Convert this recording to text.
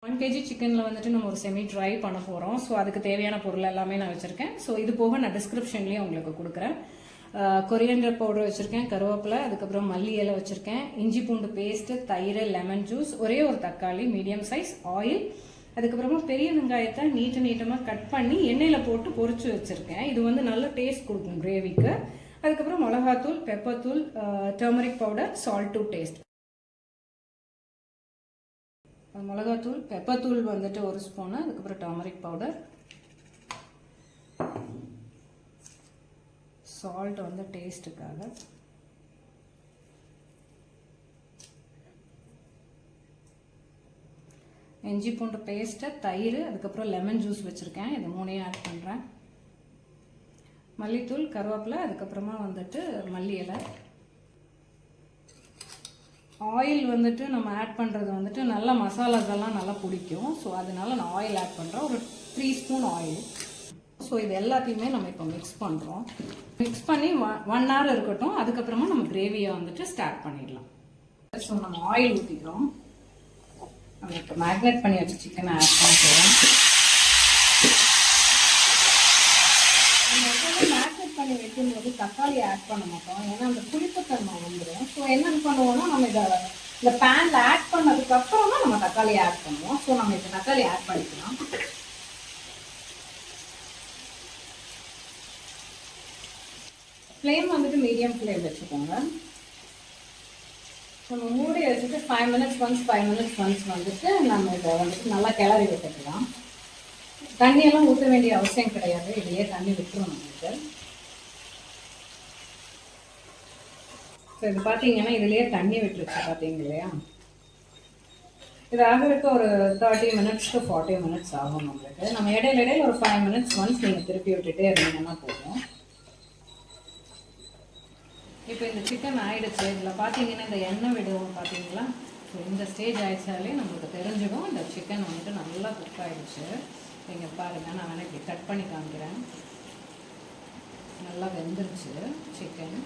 1 kg சிக்கனில் வந்துட்டு நம்ம ஒரு செமி ட்ரை பண்ண போகிறோம். ஸோ அதுக்கு தேவையான பொருள் எல்லாமே நான் வச்சுருக்கேன். ஸோ இது போக நான் டிஸ்கிரிப்ஷன்லேயும் உங்களுக்கு கொடுக்குறேன். கொரியண்டர் பவுடர் வச்சுருக்கேன், கருவேப்பிலை, அதுக்கப்புறம் மல்லி இலை வச்சுருக்கேன், இஞ்சி பூண்டு பேஸ்ட்டு, தயிர், லெமன் ஜூஸ், ஒரே ஒரு தக்காளி மீடியம் சைஸ், ஆயில், அதுக்கப்புறமா பெரிய வெங்காயத்தை நீட்டமாக கட் பண்ணி எண்ணெயில் போட்டு பொரிச்சு வச்சுருக்கேன். இது வந்து நல்ல டேஸ்ட் கொடுக்கும் கிரேவிக்கு. அதுக்கப்புறம் மிளகாத்தூள், பெப்பர் தூள், turmeric powder, salt to taste. மிளகாத்தூள், பெப்பர் தூள் வந்துட்டு 1 ஸ்பூனு, அதுக்கப்புறம் டர்மரிக் பவுடர், சால்ட் வந்து டேஸ்ட்டுக்காக, இஞ்சி பூண்டு பேஸ்ட்டு, தயிர், அதுக்கப்புறம் லெமன் ஜூஸ் வச்சுருக்கேன். இது 3 ஆட் பண்ணுறேன். மல்லித்தூள், கருவேப்பிலை, அதுக்கப்புறமா வந்துட்டு மல்லி இலை. ஆயில் வந்துட்டு நம்ம ஆட் பண்ணுறது வந்துட்டு நல்லா மசாலாஸ் எல்லாம் நல்லா பிடிக்கும். ஸோ அதனால நான் ஆயில் ஆட் பண்ணுறேன், ஒரு 3 ஸ்பூன் ஆயில். ஸோ இது எல்லாத்தையுமே நம்ம இப்போ மிக்ஸ் பண்ணுறோம். மிக்ஸ் பண்ணி 1 hour இருக்கட்டும். அதுக்கப்புறமா நம்ம கிரேவியை வந்துட்டு ஸ்டார்ட் பண்ணிடலாம். ஸோ நம்ம ஆயில் ஊற்றிக்கிறோம். நம்ம இப்போ மேக்னேட் பண்ணி வச்ச சிக்கனை ஆட் பண்ணிக்கிறோம். மேக்னேட் பண்ணி வைக்கும்போது தக்காளி ஆட் பண்ண மாட்டோம், ஏன்னா அந்த புளிப்புத்தன்மை வந்துடும். ஸோ என்ன பண்ணுவோம்னா நம்ம இந்த பேனில் ஆட் பண்ணதுக்கு அப்புறம் தான் நம்ம தக்காளி ஆட் பண்ணுவோம். ஸோ நம்ம இப்போ தக்காளி ஆட் பண்ணிக்கலாம். ஃப்ளேம் வந்துட்டு மீடியம் ஃப்ளேம் வச்சுக்கோங்க. நம்ம மூடி வச்சுட்டு 5 minutes once வந்துட்டு நம்ம இதை வந்துட்டு நல்லா கிளறி விட்டுக்கலாம். தண்ணியெல்லாம் ஊற்ற வேண்டிய அவசியம் கிடையாது, இதையே தண்ணி விட்டுரும் நம்மளுக்கு. ஸோ இது பார்த்தீங்கன்னா இதுலேயே தண்ணி விட்டுருச்சு, பார்த்தீங்க இல்லையா? இது ஆகிறதுக்கு ஒரு 30 minutes to 40 minutes ஆகும் நம்மளுக்கு. நம்ம இடையில ஒரு 5 minutes once நீங்கள் திருப்பி விட்டுட்டே இருந்தீங்கன்னா போதும். இப்போ இந்த சிக்கன் ஆயிடுச்சு. இதில் பார்த்தீங்கன்னா இந்த எண்ணெய் விடுவோம் பார்த்தீங்களா? ஸோ இந்த ஸ்டேஜ் ஆயிடுச்சாலே நம்மளுக்கு தெரிஞ்சிடும் இந்த சிக்கன் வந்துட்டு நல்லா குக் ஆகிடுச்சு. நீங்கள் பாருங்கள், நான் வேணால் இப்படி கட் பண்ணி காமிக்கிறேன். நல்லா வெந்துருச்சு சிக்கன்.